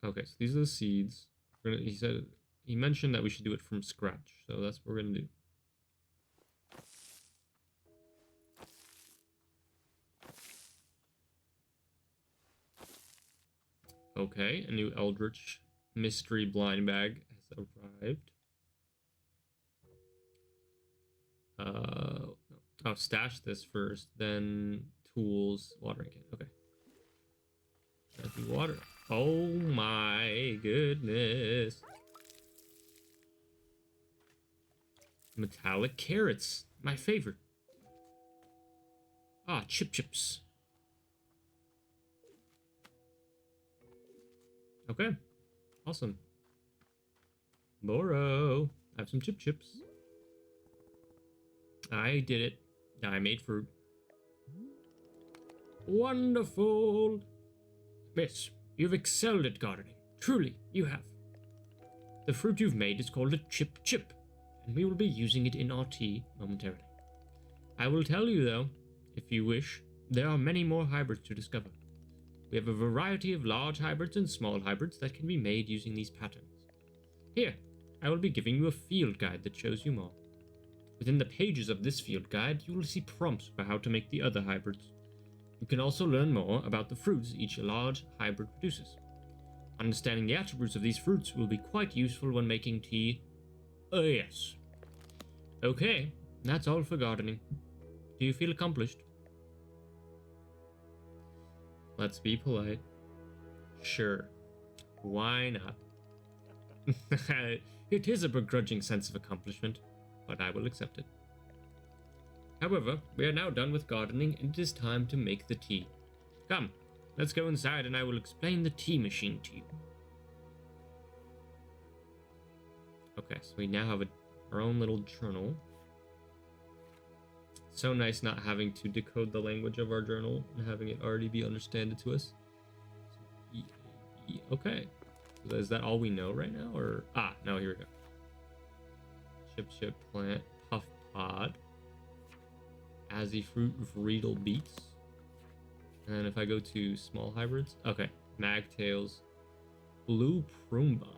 Okay, so these are the seeds. He mentioned that we should do it from scratch, so that's what we're gonna do. Okay, a new Eldritch mystery blind bag has arrived. I'll stash this first, then tools, watering can. Okay. Heavy water. Oh my goodness. Metallic carrots. My favorite. Ah, chips. Okay. Awesome. Boro. I have some chips. I did it. I made fruit. Wonderful. Miss, you've excelled at gardening. Truly, you have. The fruit you've made is called a chip, and we will be using it in our tea momentarily. I will tell you, though, if you wish, there are many more hybrids to discover. We have a variety of large hybrids and small hybrids that can be made using these patterns. Here, I will be giving you a field guide that shows you more. Within the pages of this field guide, you will see prompts for how to make the other hybrids. You can also learn more about the fruits each large hybrid produces. Understanding the attributes of these fruits will be quite useful when making tea. Yes. Okay, that's all for gardening. Do you feel accomplished? Let's be polite. Sure. Why not? It is a begrudging sense of accomplishment, but I will accept it. However, we are now done with gardening and it is time to make the tea. Come, let's go inside and I will explain the tea machine to you. Okay, so we now have our own little journal. So nice not having to decode the language of our journal and having it already be understood to us. Okay. So is that all we know right now? Or no, here we go. Chip plant, puff pod, azzy fruit, Vreedle beets. And if I go to small hybrids, okay, magtails, blue prumba,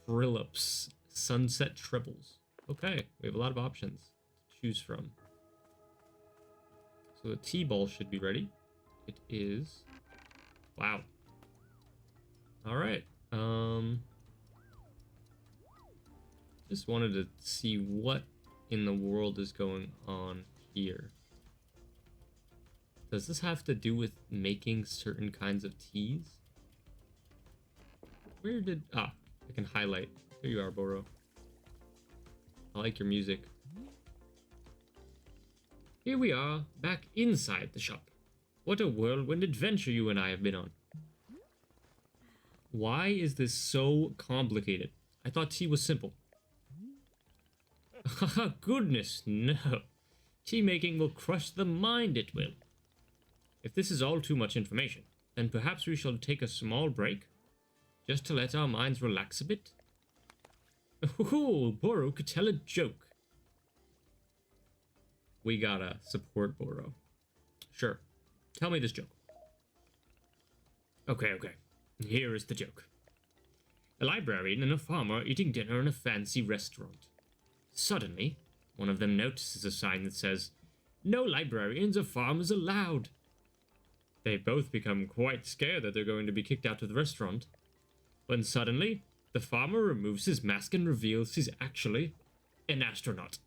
frillips, sunset tribbles. Okay, we have a lot of options to choose from. So the tea ball should be ready. It is. Wow. All right. Just wanted to see what in the world is going on here. Does this have to do with making certain kinds of teas? Where did... I can highlight. There you are, Boro. I like your music. Here we are, back inside the shop. What a whirlwind adventure you and I have been on. Why is this so complicated? I thought tea was simple. Haha, goodness, no. Tea making will crush the mind, it will. If this is all too much information, then perhaps we shall take a small break, just to let our minds relax a bit. Ooh, Boro could tell a joke. We gotta support Boro. Sure, tell me this joke. Okay. Here is the joke. A librarian and a farmer are eating dinner in a fancy restaurant. Suddenly, one of them notices a sign that says, "No librarians or farmers allowed." They both become quite scared that they're going to be kicked out of the restaurant. When suddenly, the farmer removes his mask and reveals he's actually an astronaut.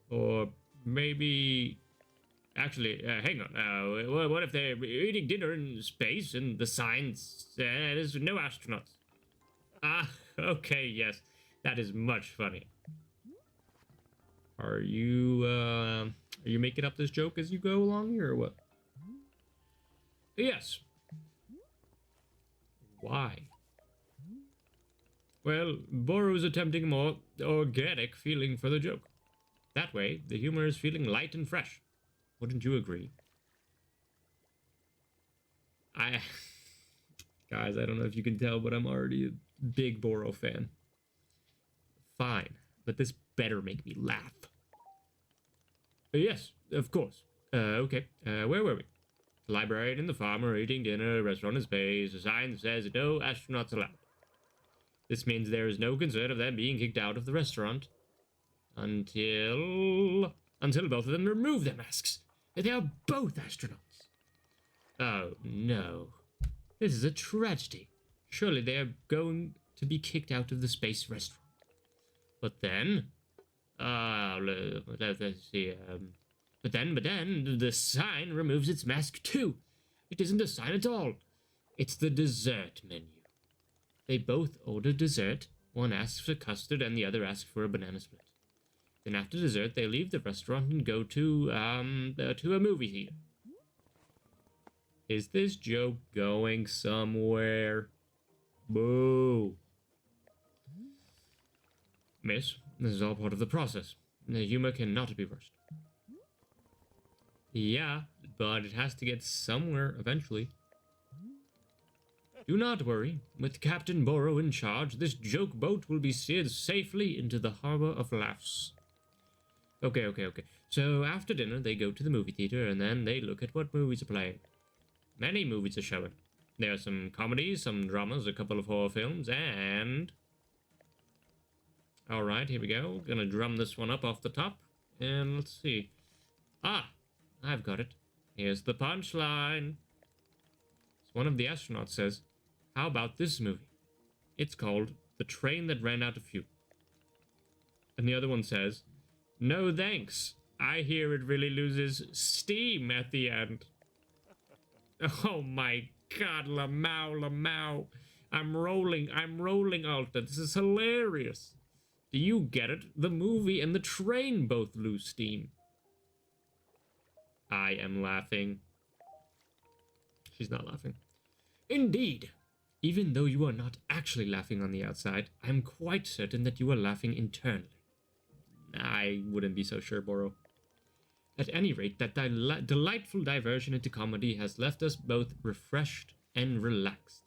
Or maybe... Actually, hang on. What if they're eating dinner in space and the sign says no astronauts? Okay, yes. That is much funny. Are you making up this joke as you go along here, or what? Yes. Why? Well, Boro is attempting a more organic feeling for the joke. That way, the humor is feeling light and fresh. Wouldn't you agree? Guys, I don't know if you can tell, but I'm already a big Boro fan. Fine, but this better make me laugh. Yes, of course. Okay, where were we? The librarian and the farmer are eating dinner, the restaurant is based, a sign says no astronauts allowed. This means there is no concern of them being kicked out of the restaurant until both of them remove their masks. They are both astronauts. Oh no. This is a tragedy. Surely they are going to be kicked out of the space restaurant. But then, let's see, but then the sign removes its mask too. It isn't a sign at all. It's the dessert menu. They both order dessert. One asks for custard and the other asks for a banana split. Then after dessert, they leave the restaurant and go to a movie theater. Is this joke going somewhere? Boo. Miss, this is all part of the process. The humor cannot be rushed. Yeah, but it has to get somewhere eventually. Do not worry. With Captain Boro in charge, this joke boat will be steered safely into the harbor of laughs. Okay. So after dinner, they go to the movie theater and then they look at what movies are playing. Many movies are showing. There are some comedies, some dramas, a couple of horror films, and... Alright, here we go. Gonna drum this one up off the top. And let's see. Ah! I've got it. Here's the punchline. So one of the astronauts says, how about this movie? It's called The Train That Ran Out of Fuel. And the other one says, no thanks. I hear it really loses steam at the end. Oh my god, Lamau. I'm rolling, Alta. This is hilarious. Do you get it? The movie and the train both lose steam. I am laughing. She's not laughing. Indeed. Even though you are not actually laughing on the outside, I am quite certain that you are laughing internally. I wouldn't be so sure, Boro. At any rate, that delightful diversion into comedy has left us both refreshed and relaxed.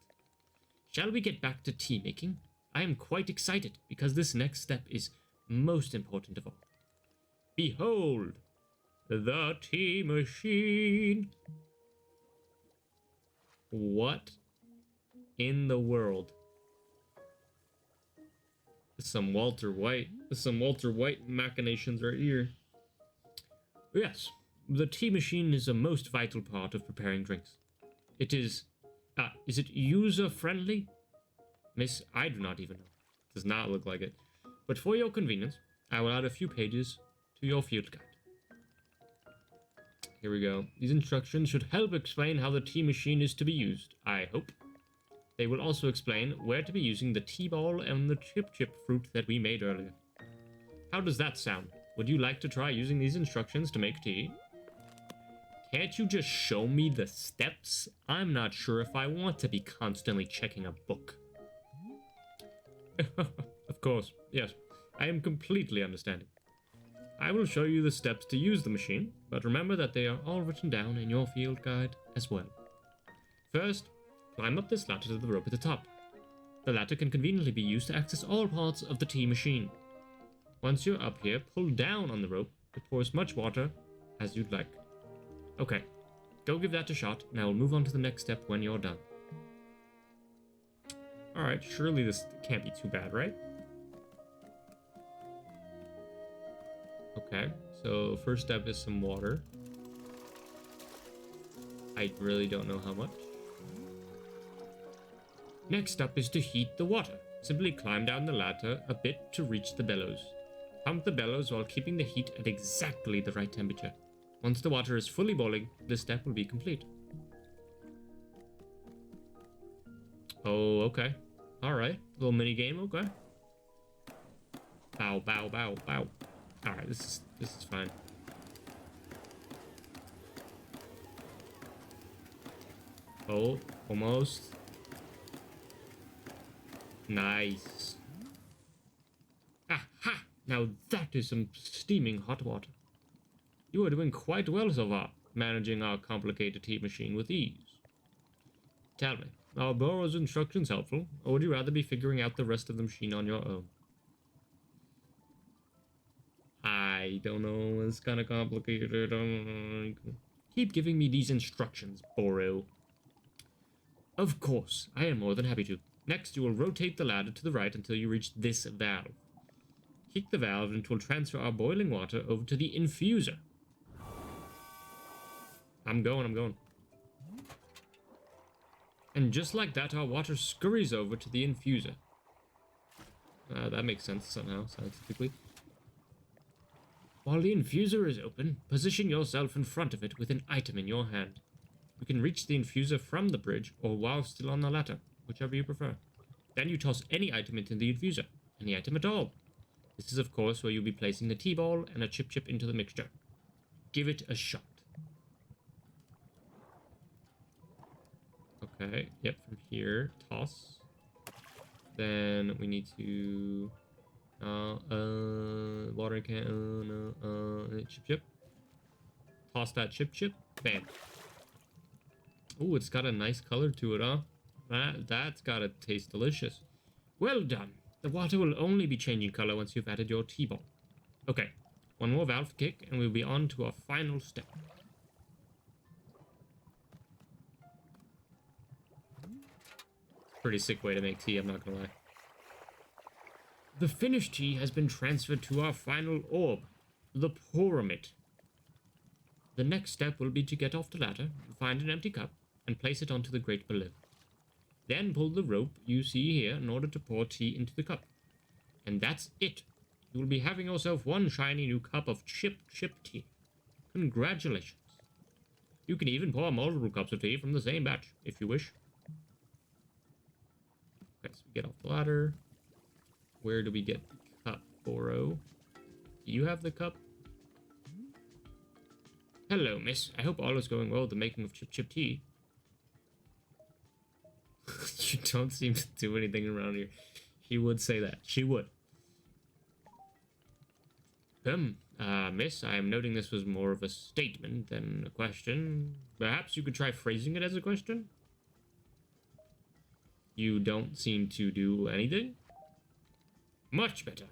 Shall we get back to tea making? I am quite excited, because this next step is most important of all. Behold, the tea machine. What in the world? Some Walter White machinations right here. Yes, the tea machine is a most vital part of preparing drinks. It is it user-friendly? Miss, I do not even know. Does not look like it. But for your convenience, I will add a few pages to your field guide. Here we go. These instructions should help explain how the tea machine is to be used, I hope. They will also explain where to be using the tea ball and the chip fruit that we made earlier. How does that sound? Would you like to try using these instructions to make tea? Can't you just show me the steps? I'm not sure if I want to be constantly checking a book. Of course, yes. I am completely understanding. I will show you the steps to use the machine, but remember that they are all written down in your field guide as well. First, climb up this ladder to the rope at the top. The ladder can conveniently be used to access all parts of the tea machine. Once you're up here, pull down on the rope to pour as much water as you'd like. Okay, go give that a shot, and I will move on to the next step when you're done. Alright, surely this can't be too bad, right? Okay, so first step is some water. I really don't know how much. Next up is to heat the water. Simply climb down the ladder a bit to reach the bellows. Pump the bellows while keeping the heat at exactly the right temperature. Once the water is fully boiling, this step will be complete. Oh, okay. Alright. Little mini game, okay. Bow, bow, bow, bow. Alright, this is fine. Oh, almost. Nice. Aha! Now that is some steaming hot water. You are doing quite well so far, managing our complicated tea machine with ease. Tell me, are Boro's instructions helpful, or would you rather be figuring out the rest of the machine on your own? I don't know, it's kind of complicated. Keep giving me these instructions, Boro. Of course, I am more than happy to. Next, you will rotate the ladder to the right until you reach this valve. Kick the valve and it will transfer our boiling water over to the infuser. I'm going. And just like that, our water scurries over to the infuser. That makes sense somehow, scientifically. While the infuser is open, position yourself in front of it with an item in your hand. You can reach the infuser from the bridge or while still on the ladder, whichever you prefer. Then you toss any item into the infuser, any item at all. This is of course where you'll be placing the T-ball and a chip into the mixture. Give it a shot. Okay, yep, from here, toss. Then we need to... water can... chip. Toss that chip. Bam. Ooh, it's got a nice color to it, huh? That's gotta taste delicious. Well done. The water will only be changing color once you've added your T-ball. Okay, one more valve kick and we'll be on to our final step. Pretty sick way to make tea, I'm not gonna lie. The finished tea has been transferred to our final orb, the pyramid. The next step will be to get off the ladder, find an empty cup, and place it onto the grate below. Then pull the rope you see here in order to pour tea into the cup. And that's it. You will be having yourself one shiny new cup of chip tea. Congratulations. You can even pour multiple cups of tea from the same batch, if you wish. Okay, so we get off the ladder. Where do we get the cup, Boro? Do you have the cup? Hello, miss. I hope all is going well with the making of chip tea. You don't seem to do anything around here. He would say that. She would. Miss, I am noting this was more of a statement than a question. Perhaps you could try phrasing it as a question? You don't seem to do anything? Much better.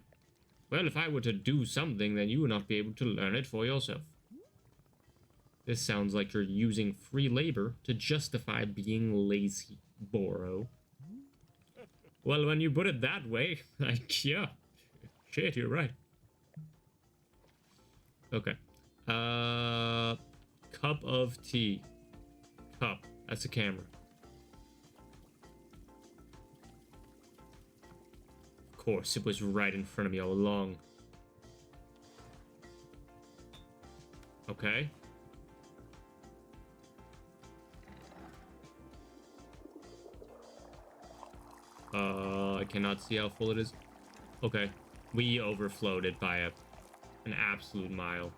Well, if I were to do something, then you would not be able to learn it for yourself. This sounds like you're using free labor to justify being lazy, Boro. Well, when you put it that way, yeah. Shit, you're right. Okay. Cup of tea. Cup. That's a camera. Of course, it was right in front of me all along. Okay. I cannot see how full it is. Okay. We overflowed it by an absolute mile.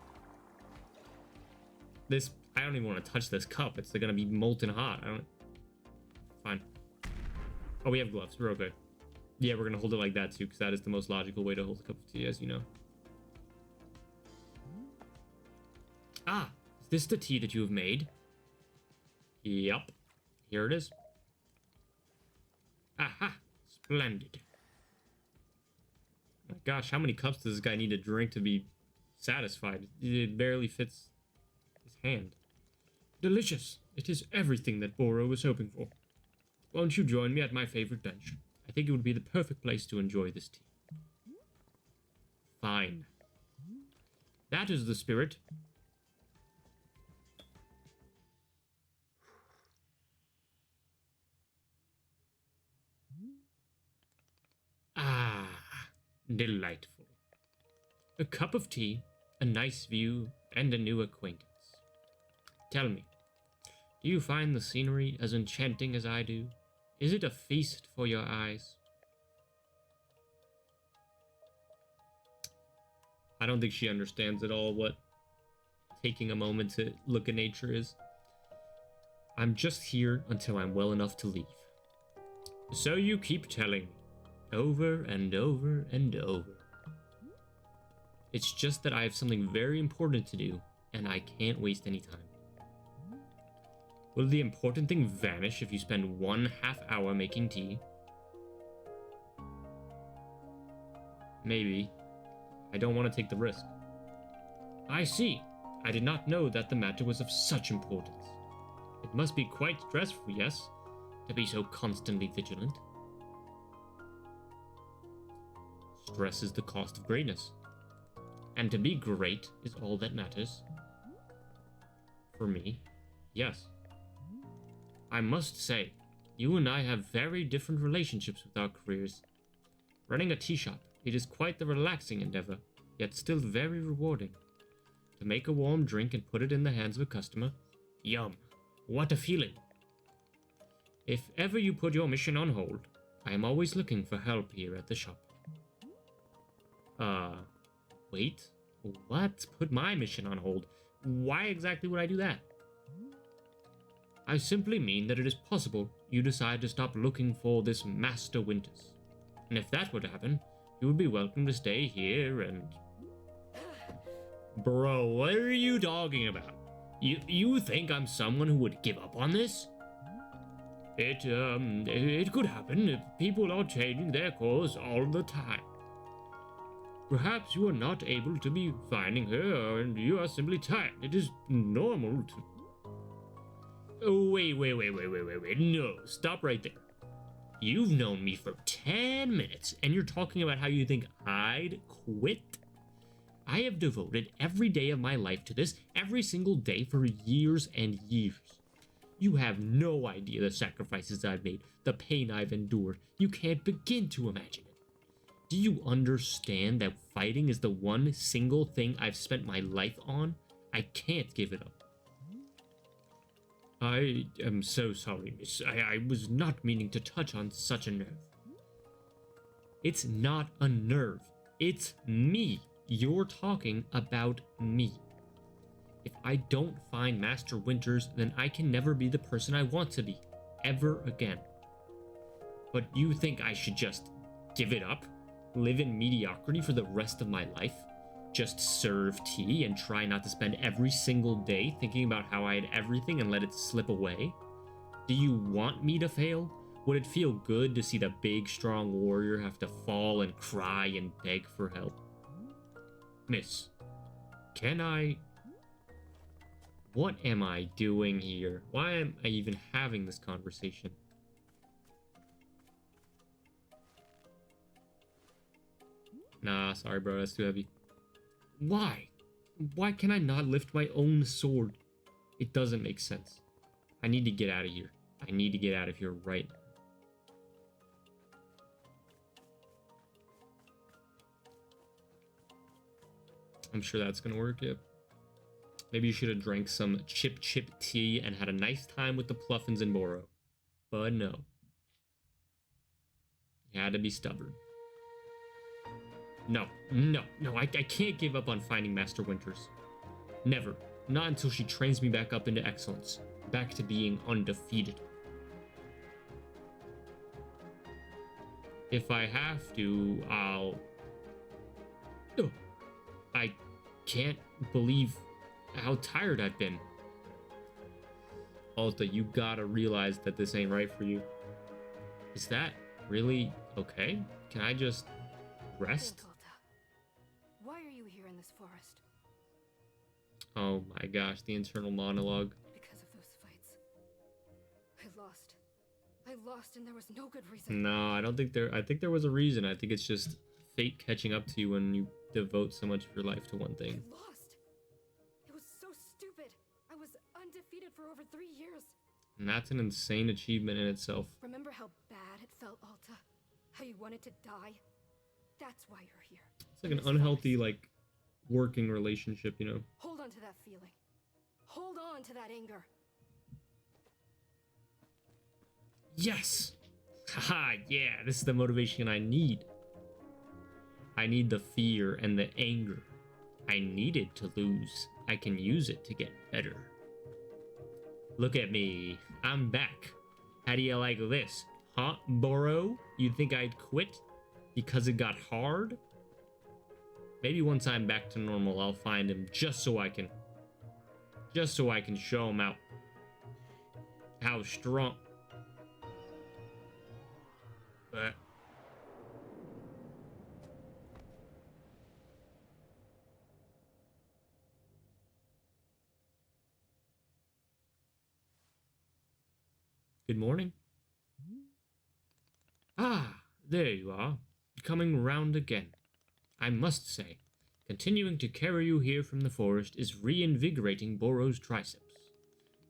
This, I don't even want to touch this cup. It's gonna be molten hot. Fine. Oh, we have gloves. We're okay. Yeah, we're gonna hold it like that too, because that is the most logical way to hold a cup of tea, as you know. Ah, is this the tea that you have made? Yup. Here it is. Aha! Splendid. My gosh, how many cups does this guy need to drink to be satisfied? It barely fits his hand. Delicious. It is everything that Boro was hoping for. Won't you join me at my favorite bench? I think it would be the perfect place to enjoy this tea. Fine. That is the spirit. Ah, delightful. A cup of tea, a nice view, and a new acquaintance. Tell me, do you find the scenery as enchanting as I do? Is it a feast for your eyes? I don't think she understands at all what taking a moment to look at nature is. I'm just here until I'm well enough to leave. So you keep telling me, over and over and over. It's just that I have something very important to do, and I can't waste any time. Will the important thing vanish if you spend 1/2 hour making tea? Maybe. I don't want to take the risk. I see. I did not know that the matter was of such importance. It must be quite stressful, yes, to be so constantly vigilant. Stress is the cost of greatness. And to be great is all that matters. For me, yes. I must say, you and I have very different relationships with our careers. Running a tea shop, it is quite the relaxing endeavor, yet still very rewarding. To make a warm drink and put it in the hands of a customer, yum, what a feeling. If ever you put your mission on hold, I am always looking for help here at the shop. Wait, what? Put my mission on hold? Why exactly would I do that? I simply mean that it is possible you decide to stop looking for this Master Winters. And if that were to happen, you would be welcome to stay here and... Bro, what are you talking about? You think I'm someone who would give up on this? It could happen. People are changing their course all the time. Perhaps you are not able to be finding her, and you are simply tired. It is normal to... Oh, wait. No, stop right there. You've known me for 10 minutes, and you're talking about how you think I'd quit? I have devoted every day of my life to this, every single day for years and years. You have no idea the sacrifices I've made, the pain I've endured. You can't begin to imagine it. Do you understand that fighting is the one single thing I've spent my life on? I can't give it up. I am so sorry, miss. I was not meaning to touch on such a nerve. It's not a nerve. It's me. You're talking about me. If I don't find Master Winters, then I can never be the person I want to be. Ever again. But you think I should just give it up? Live in mediocrity for the rest of my life? Just serve tea and try not to spend every single day thinking about how I had everything and let it slip away? Do you want me to fail? Would it feel good to see the big, strong warrior have to fall and cry and beg for help? Miss, can I... What am I doing here? Why am I even having this conversation? Nah, sorry bro, that's too heavy. Why? Why can I not lift my own sword? It doesn't make sense. I need to get out of here. I need to get out of here right now. I'm sure that's gonna work, yep. Maybe you should have drank some chip tea and had a nice time with the Pluffins in Boro. But no. You had to be stubborn. No, I can't give up on finding Master Winters. Never. Not until she trains me back up into excellence. Back to being undefeated. If I have to, I'll... Oh, I can't believe how tired I've been. Alta, you gotta realize that this ain't right for you. Is that really okay? Can I just rest? Think, Alta. Why are you here in this forest? Oh my gosh, the internal monologue. Because of those fights. I lost and there was no good reason. No, I don't think there... I think there was a reason. I think it's just fate catching up to you when you devote so much of your life to one thing. I lost. It was so stupid. I was undefeated for over 3 years. And that's an insane achievement in itself. Remember how bad it felt, Alta? How you wanted to die? That's why you're here. It's like an unhealthy, like, working relationship, you know? Hold on to that feeling. Hold on to that anger. Yes! Haha, yeah, this is the motivation I need. I need the fear and the anger. I needed to lose. I can use it to get better. Look at me. I'm back. How do you like this? Huh, Boro? You think I'd quit because it got hard? Maybe once I'm back to normal, I'll find him just so I can show him out how strong. But Good morning. Ah, there you are, coming round again. I must say, continuing to carry you here from the forest is reinvigorating Boro's triceps.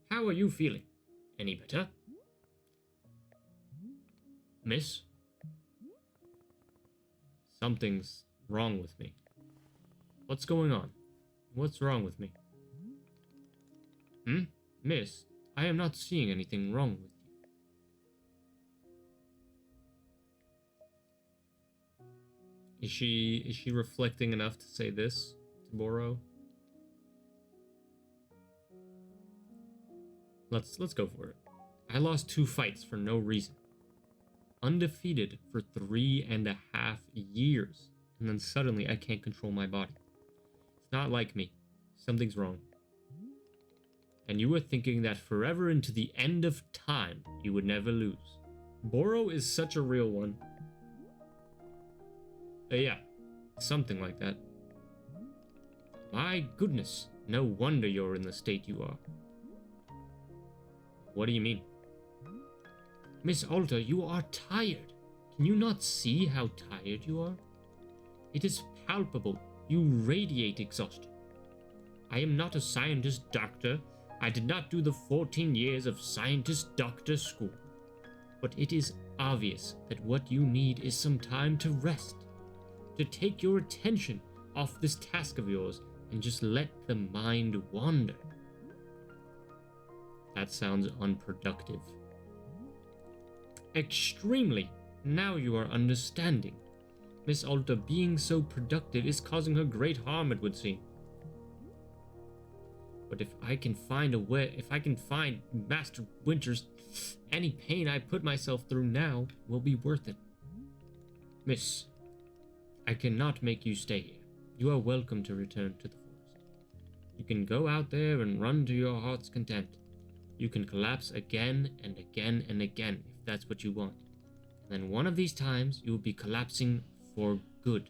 How are you feeling? Any better? Miss? Something's wrong with me. What's going on? What's wrong with me? Miss, I am not seeing anything wrong with you. Is she reflecting enough to say this to Boro? Let's go for it. I lost 2 fights for no reason. Undefeated for 3.5 years. And then suddenly I can't control my body. It's not like me. Something's wrong. And you were thinking that forever into the end of time, you would never lose. Boro is such a real one. Yeah, something like that. My goodness, no wonder you're in the state you are. What do you mean? Miss Alta, you are tired. Can you not see how tired you are? It is palpable. You radiate exhaustion. I am not a scientist doctor. I did not do the 14 years of scientist doctor school. But it is obvious that what you need is some time to rest. To take your attention off this task of yours and just let the mind wander. That sounds unproductive. Extremely. Now you are understanding. Miss Alta being so productive is causing her great harm, it would seem. But if I can find a way, if I can find Master Winters, any pain I put myself through now will be worth it. Miss, I cannot make you stay here. You are welcome to return to the forest. You can go out there and run to your heart's content. You can collapse again and again and again if that's what you want. And then one of these times you will be collapsing for good.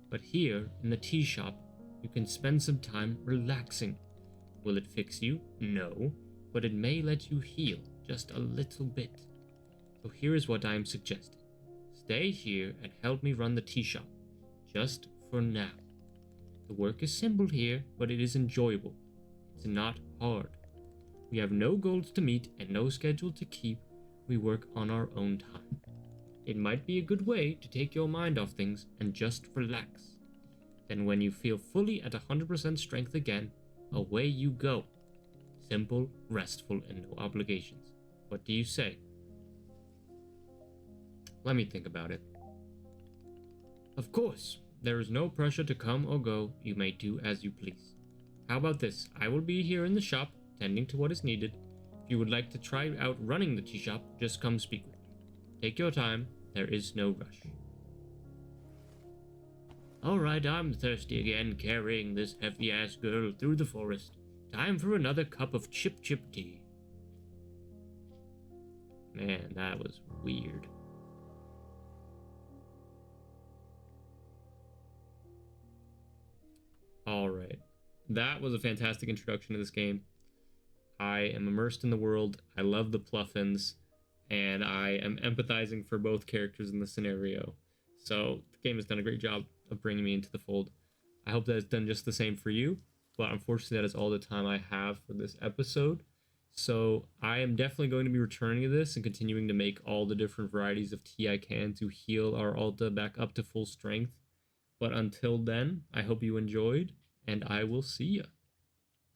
But here in the tea shop, you can spend some time relaxing. Will it fix you? No, but it may let you heal just a little bit. So here is what I am suggesting. Stay here and help me run the tea shop, just for now. The work is simple here, but it is enjoyable. It's not hard. We have no goals to meet and no schedule to keep. We work on our own time. It might be a good way to take your mind off things and just relax. Then when you feel fully at 100% strength again, away you go. Simple, restful, and no obligations. What do you say? Let me think about it. Of course, there is no pressure to come or go. You may do as you please. How about this? I will be here in the shop, tending to what is needed. If you would like to try out running the tea shop, just come speak with me. Take your time. There is no rush. Alright, I'm thirsty again, carrying this heavy-ass girl through the forest. Time for another cup of chip tea. Man, that was weird. Alright. That was a fantastic introduction to this game. I am immersed in the world. I love the Pluffins. And I am empathizing for both characters in the scenario. So the game has done a great job of bringing me into the fold. I hope that it's done just the same for you. But unfortunately, that is all the time I have for this episode. So I am definitely going to be returning to this and continuing to make all the different varieties of tea I can to heal our Alta back up to full strength. But until then, I hope you enjoyed, and I will see ya.